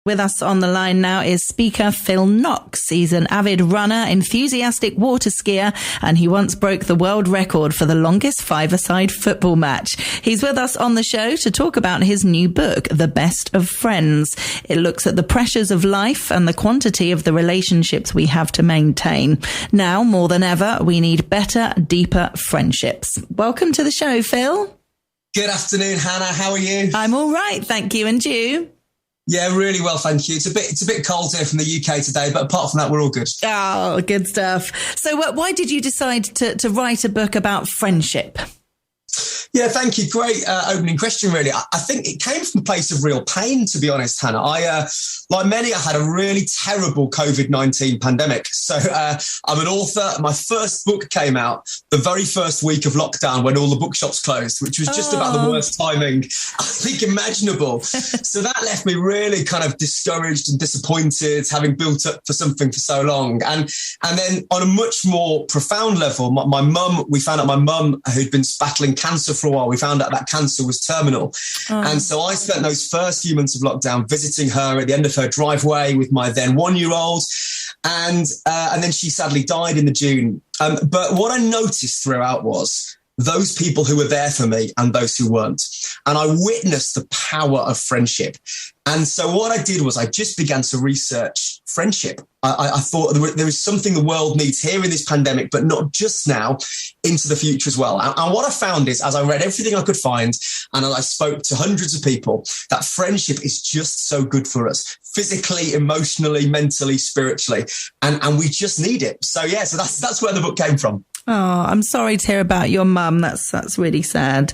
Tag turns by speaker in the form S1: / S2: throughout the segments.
S1: With us on the line now is speaker Phil Knox. He's an avid runner, enthusiastic water skier, and he once broke the world record for the longest five-a-side football match. He's with us on the show to talk about his new book, The Best of Friends. It looks at the pressures of life and the quantity of the relationships we have to maintain. Now, more than ever, we need better, deeper friendships. Welcome to the show, Phil.
S2: Good afternoon, Hannah. How are you?
S1: I'm all right, thank you. And you?
S2: Yeah, really well, thank you. It's a bit cold here from the UK today, but apart from that, we're all good.
S1: Oh, good stuff. So why did you decide to write a book about friendship?
S2: Yeah, thank you. Great opening question, really. I think it came from a place of real pain, to be honest, Hannah. Like many, I had a really terrible COVID-19 pandemic. So I'm an author. My first book came out the very first week of lockdown when all the bookshops closed, which was just about the worst timing I think imaginable. So that left me really kind of discouraged and disappointed, having built up for something for so long. And then on a much more profound level, we found out my mum, who'd been battling cancer for a while, we found out that cancer was terminal. And so I spent those first few months of lockdown visiting her at the end of her driveway with my then 1-year-old. And then she sadly died in the June. But what I noticed throughout was those people who were there for me and those who weren't. And I witnessed the power of friendship. And so what I did was I just began to research friendship. I thought there is something the world needs here in this pandemic, but not just now, into the future as well. And what I found is, as I read everything I could find, and as I spoke to hundreds of people, that friendship is just so good for us, physically, emotionally, mentally, spiritually. And we just need it. So that's where the book came from.
S1: Oh, I'm sorry to hear about your mum. That's really sad.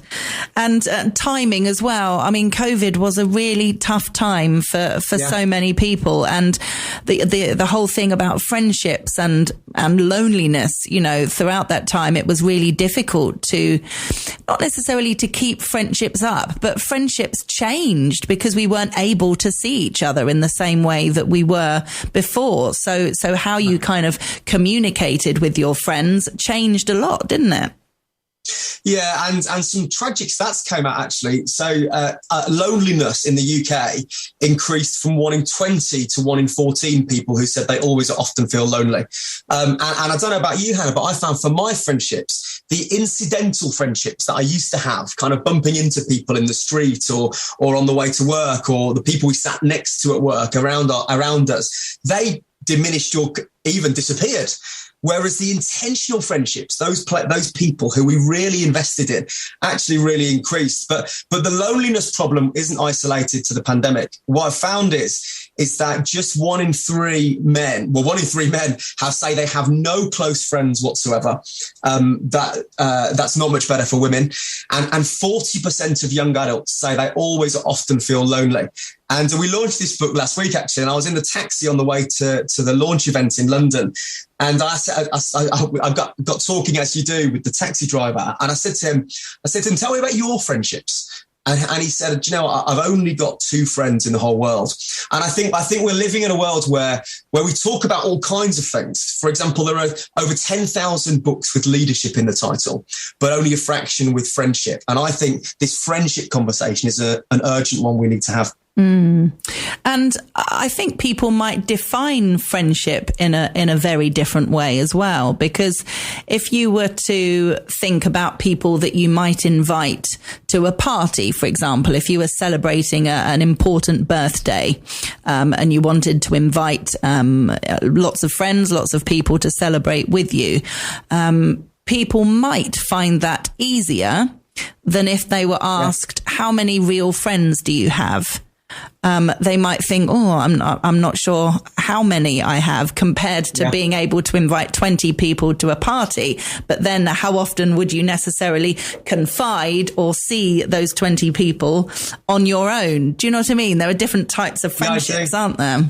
S1: And timing as well. I mean, COVID was a really tough time for so many people. And the whole thing about friendships and loneliness, you know, throughout that time, it was really difficult to, not necessarily to keep friendships up, but friendships changed because we weren't able to see each other in the same way that we were before. So how you kind of communicated with your friends changed a lot, didn't it?
S2: Yeah, and some tragic stats came out, actually. So loneliness in the UK increased from 1 in 20 to 1 in 14 people who said they always or often feel lonely. And I don't know about you, Hannah, but I found for my friendships, the incidental friendships that I used to have, kind of bumping into people in the street or on the way to work, or the people we sat next to at work around us, they diminished or even disappeared. Whereas the intentional friendships, those people who we really invested in, actually really increased. But the loneliness problem isn't isolated to the pandemic. What I've found is that just 1 in 3 men say they have no close friends whatsoever. That's not much better for women. And 40% of young adults say they always or often feel lonely. And we launched this book last week, actually, and I was in the taxi on the way to the launch event in London. And I got talking, as you do, with the taxi driver. And I said to him, tell me about your friendships. And he said, do you know what? I've only got 2 friends in the whole world. And I think we're living in a world where we talk about all kinds of things. For example, there are over 10,000 books with leadership in the title, but only a fraction with friendship. And I think this friendship conversation is an urgent one we need to have.
S1: And I think people might define friendship in a very different way as well, because if you were to think about people that you might invite to a party, for example, if you were celebrating an important birthday, and you wanted to invite lots of friends, lots of people to celebrate with you, people might find that easier than if they were asked, how many real friends do you have? They might think, I'm not sure how many I have, compared to being able to invite 20 people to a party. But then how often would you necessarily confide or see those 20 people on your own? Do you know what I mean? There are different types of friendships, aren't there?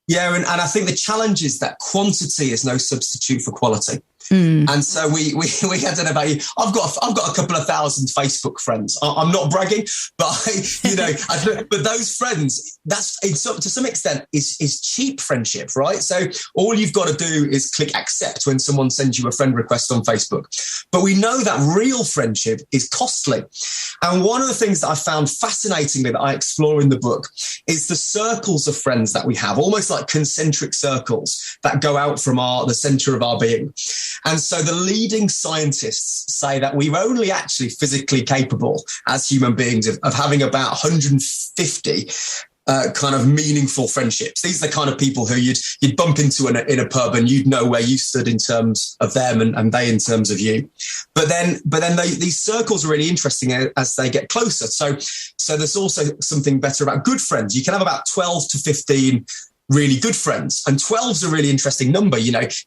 S2: Yeah, and I think the challenge is that quantity is no substitute for quality. And so we I don't know about you. I've got a couple of thousand Facebook friends. I'm not bragging, but but those friends, that's to some extent is cheap friendship, right? So all you've got to do is click accept when someone sends you a friend request on Facebook. But we know that real friendship is costly. And one of the things that I found fascinatingly that I explore in the book is the circles of friends that we have, almost like concentric circles that go out from the center of our being. And so the leading scientists say that we're only actually physically capable as human beings of having about 150 kind of meaningful friendships. These are the kind of people who you'd bump into in a pub and you'd know where you stood in terms of them and they in terms of you. But then these circles are really interesting as they get closer. So there's also something better about good friends. You can have about 12 to 15 really good friends. And 12 is a really interesting number.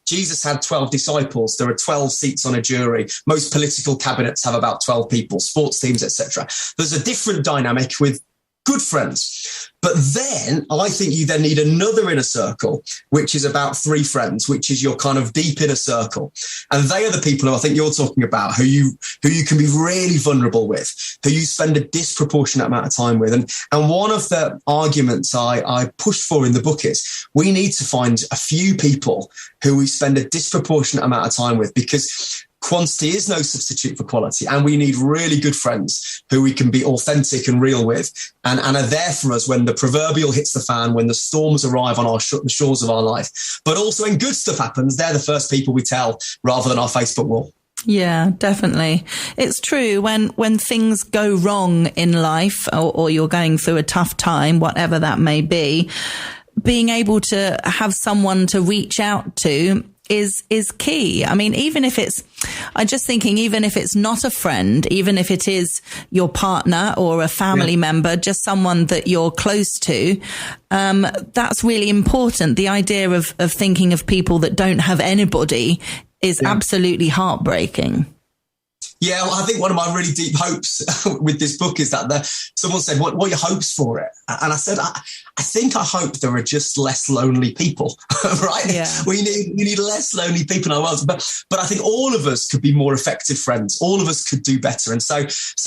S2: Jesus had 12 disciples. There are 12 seats on a jury. Most political cabinets have about 12 people, sports teams, etc. There's a different dynamic with good friends. But then I think you then need another inner circle, which is about 3 friends, which is your kind of deep inner circle. And they are the people who I think you're talking about, who you can be really vulnerable with, who you spend a disproportionate amount of time with. And one of the arguments I push for in the book is we need to find a few people who we spend a disproportionate amount of time with, because quantity is no substitute for quality. And we need really good friends who we can be authentic and real with and are there for us when the proverbial hits the fan, when the storms arrive on the shores of our life. But also when good stuff happens, they're the first people we tell rather than our Facebook wall.
S1: Yeah, definitely. It's true. When things go wrong in life or you're going through a tough time, whatever that may be, being able to have someone to reach out to is key. I mean, even if it's not a friend, even if it is your partner or a family member, just someone that you're close to, that's really important. The idea of thinking of people that don't have anybody is absolutely heartbreaking.
S2: Yeah, well, I think one of my really deep hopes with this book is that someone said, what are your hopes for it? And I said, I hope there are just less lonely people, right? Yeah. We need less lonely people in our world. But I think all of us could be more effective friends. All of us could do better. And so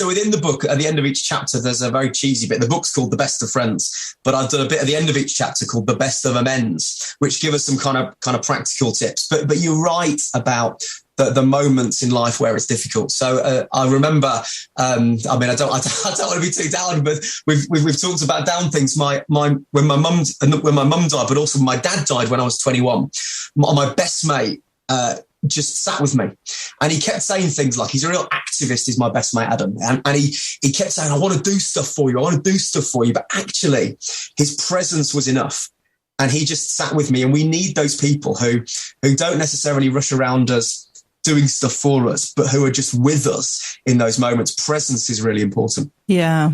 S2: within the book, at the end of each chapter, there's a very cheesy bit. The book's called The Best of Friends, but I've done a bit at the end of each chapter called The Best of Amends, which give us some kind of practical tips. But you're right about the moments in life where it's difficult. So I remember, I don't want to be too down, but we've talked about down things. When my mum died, but also when my dad died when I was 21, my best mate just sat with me, and he kept saying things like, he's a real activist, is my best mate Adam, and he kept saying, I want to do stuff for you, but actually his presence was enough. And he just sat with me, and we need those people who don't necessarily rush around us doing stuff for us, but who are just with us in those moments. Presence is really important.
S1: Yeah.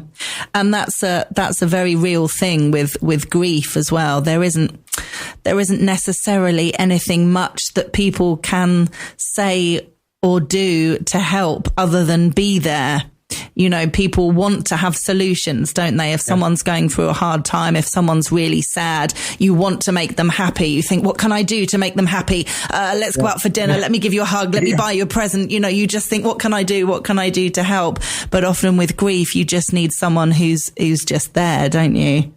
S1: And that's a very real thing with grief as well. There isn't necessarily anything much that people can say or do to help other than be there. People want to have solutions, don't they? If someone's going through a hard time, if someone's really sad, you want to make them happy. You think, what can I do to make them happy? Let's go out for dinner. Let me give you a hug. Let me buy you a present. You just think, what can I do? What can I do to help? But often with grief, you just need someone who's just there, don't you?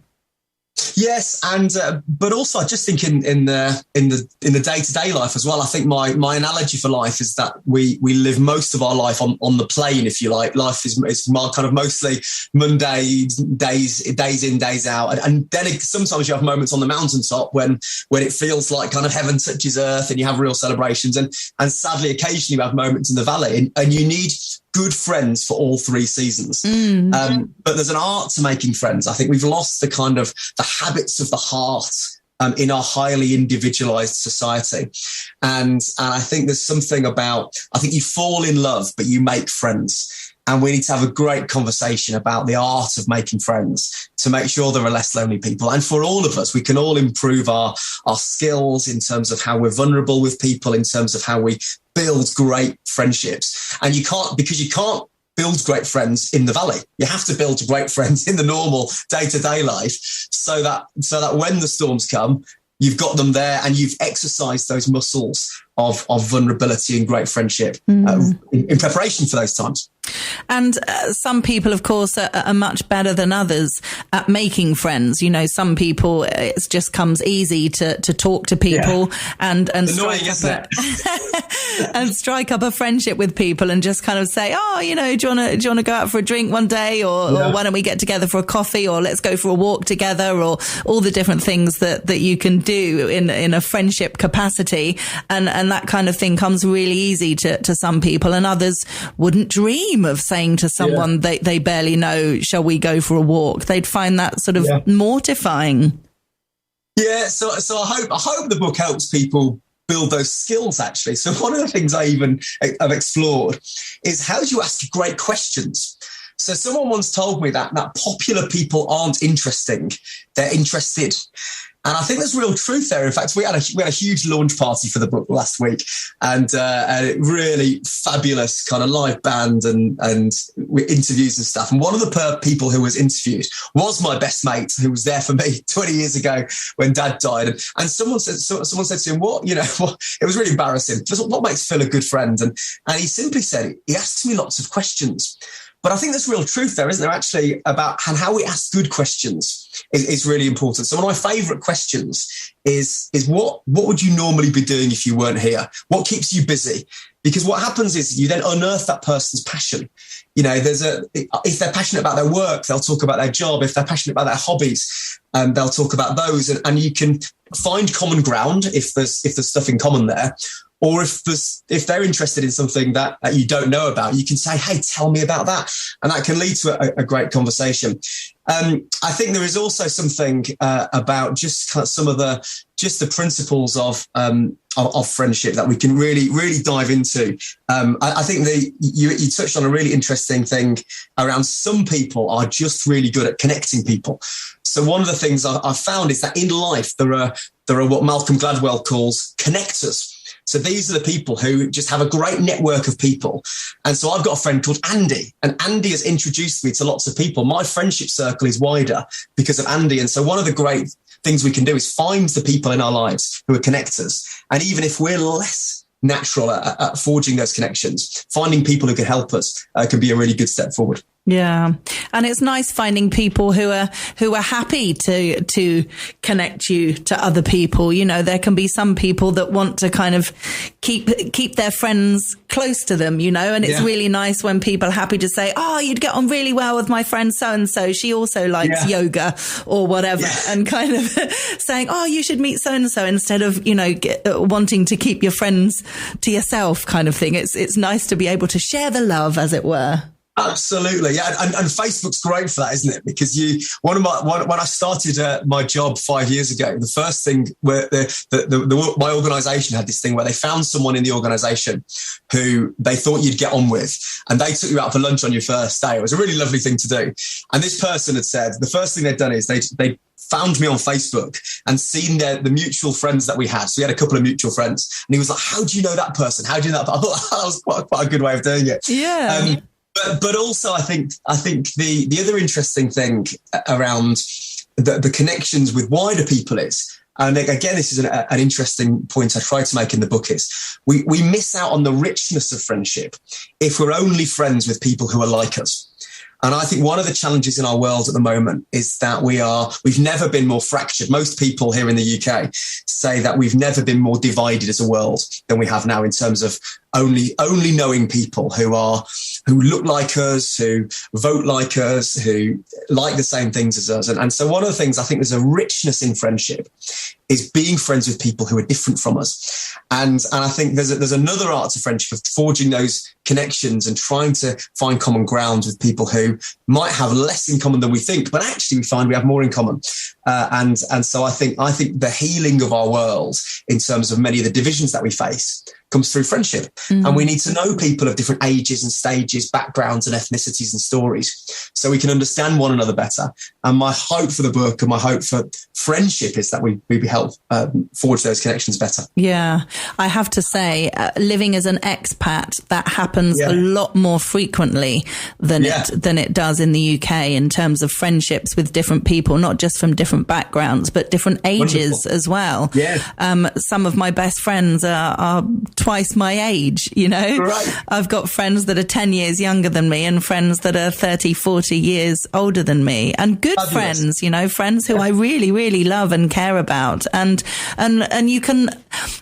S2: Yes, and but also I just think in the day-to-day life as well. I think my analogy for life is that we live most of our life on the plane, if you like. Life is kind of mostly Monday days in, days out, and then sometimes you have moments on the mountaintop when it feels like kind of heaven touches earth and you have real celebrations, and sadly occasionally you have moments in the valley, and you need good friends for all 3 seasons. But there's an art to making friends. I think we've lost the habits of the heart in our highly individualized society. And I think there's something about, I think you fall in love, but you make friends. And we need to have a great conversation about the art of making friends to make sure there are less lonely people. And for all of us, we can all improve our skills in terms of how we're vulnerable with people, in terms of how we build great friendships. And you can't build great friends in the valley. You have to build great friends in the normal day-to-day life so that when the storms come, you've got them there and you've exercised those muscles of vulnerability and great friendship in preparation for those times.
S1: And some people, of course, are much better than others at making friends. You know, some people, it just comes easy to talk to people and strike up a friendship with people and just kind of say, oh, you know, do you want to go out for a drink one day, or why don't we get together for a coffee, or let's go for a walk together, or all the different things that you can do in a friendship capacity. And that kind of thing comes really easy to some people, and others wouldn't dream of saying to someone they barely know, shall we go for a walk? They'd find that sort of mortifying.
S2: Yeah, so I hope the book helps people build those skills, actually. So one of the things I've explored is, how do you ask great questions? So someone once told me that popular people aren't interesting, they're interested. And I think there's real truth there. In fact, we had a huge launch party for the book last week, and a really fabulous kind of live band and interviews and stuff. And one of the people who was interviewed was my best mate, who was there for me 20 years ago when Dad died. And someone said to him, it was really embarrassing. What makes Phil a good friend? And he simply said, he asks me lots of questions. But I think there's real truth there, isn't there, actually, about how we ask good questions is really important. So one of my favourite questions is what would you normally be doing if you weren't here? What keeps you busy? Because what happens is you then unearth that person's passion. You know, if they're passionate about their work, they'll talk about their job. If they're passionate about their hobbies, they'll talk about those. And you can find common ground if there's stuff in common there. Or if they're interested in something that you don't know about, you can say, hey, tell me about that. And that can lead to a great conversation. I think there is also something about just kind of some of the principles of friendship that we can really, really dive into. I think you touched on a really interesting thing around some people are just really good at connecting people. So one of the things I've found is that in life, there are what Malcolm Gladwell calls connectors. So these are the people who just have a great network of people. And so I've got a friend called Andy, and Andy has introduced me to lots of people. My friendship circle is wider because of Andy. And so one of the great things we can do is find the people in our lives who are connectors. And even if we're less natural at forging those connections, finding people who can help us can be a really good step forward.
S1: Yeah. And it's nice finding people who are happy to connect you to other people. You know, there can be some people that want to kind of keep their friends close to them, you know, and it's really nice when people are happy to say, oh, you'd get on really well with my friend so-and-so. She also likes yoga or whatever, and kind of saying, oh, you should meet so-and-so, instead of, you know, wanting to keep your friends to yourself kind of thing. It's nice to be able to share the love, as it were.
S2: Absolutely, yeah, and Facebook's great for that, isn't it? Because when I started my job 5 years ago, the first thing where my organisation had this thing where they found someone in the organisation who they thought you'd get on with, and they took you out for lunch on your first day. It was a really lovely thing to do. And this person had said the first thing they'd done is they found me on Facebook and seen the mutual friends that we had. So we had a couple of mutual friends, and he was like, "How do you know that person? How do you know that?" I thought that was quite a good way of doing it.
S1: Yeah.
S2: But also, I think the other interesting thing around the connections with wider people is, and again, this is an interesting point I try to make in the book, is we miss out on the richness of friendship if we're only friends with people who are like us. And I think one of the challenges in our world at the moment is that we've never been more fractured. Most people here in the UK say that we've never been more divided as a world than we have now, in terms of only knowing people who look like us, who vote like us, who like the same things as us. And so one of the things I think there's a richness in friendship is being friends with people who are different from us. And I think there's another art to friendship of forging those connections and trying to find common ground with people who might have less in common than we think, but actually we find we have more in common. And so I think the healing of our world in terms of many of the divisions that we face comes through friendship. And we need to know people of different ages and stages, backgrounds and ethnicities and stories, so we can understand one another better. And my hope for the book and my hope for friendship is that we be helped forge those connections better.
S1: Yeah, I have to say, living as an expat, that happens a lot more frequently than it does in the UK in terms of friendships with different people, not just from different backgrounds, but different ages as well. Yeah. Some of my best friends are twice my age, you know. Right. I've got friends that are 10 years younger than me and friends that are 30, 40 years older than me, and good friends, you know, friends who I really, really love and care about. And you can,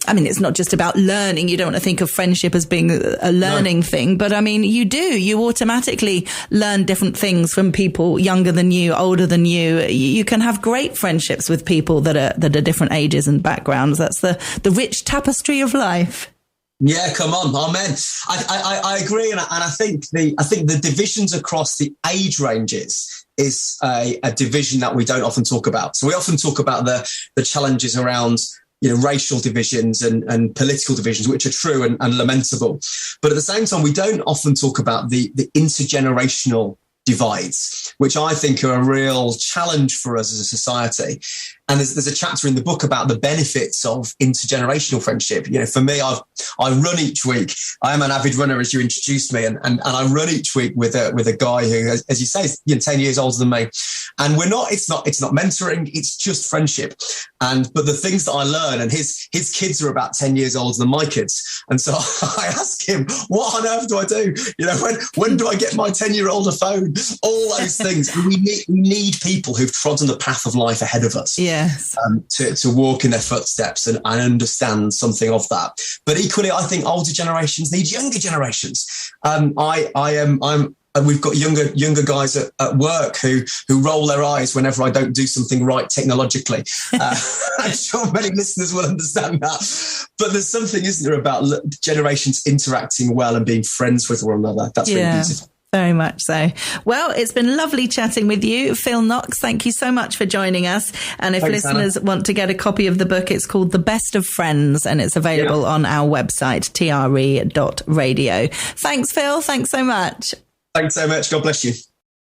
S1: I mean, it's not just about learning. You don't want to think of friendship as being a learning thing, but I mean, you automatically learn different things from people younger than you, older than you. You can have great friendships with people that are different ages and backgrounds. That's the rich tapestry of life.
S2: Yeah, come on, amen. I agree, and I think the divisions across the age ranges is a division that we don't often talk about. So we often talk about the challenges around, you know, racial divisions and political divisions, which are true and lamentable. But at the same time, we don't often talk about the intergenerational divides, which I think are a real challenge for us as a society. And there's a chapter in the book about the benefits of intergenerational friendship. You know, for me, I run each week. I am an avid runner, as you introduced me, and I run each week with a guy who, as you say, is 10 years older than me. And it's not mentoring, it's just friendship. But the things that I learn, and his kids are about 10 years older than my kids. And so I ask him, what on earth do I do? You know, when do I get my 10-year-old a phone? All those things. And we need people who've trodden the path of life ahead of us.
S1: Yes.
S2: To walk in their footsteps and understand something of that. But equally, I think older generations need younger generations. We've got younger guys at work who roll their eyes whenever I don't do something right technologically. I'm sure many listeners will understand that. But there's something, isn't there, about generations interacting well and being friends with one another. That's really beautiful.
S1: Very much so. Well, it's been lovely chatting with you, Phil Knox. Thank you so much for joining us. And if listeners want to get a copy of the book, it's called The Best of Friends, and it's available on our website, tre.radio. Thanks, Phil. Thanks so much.
S2: Thanks so much. God bless you.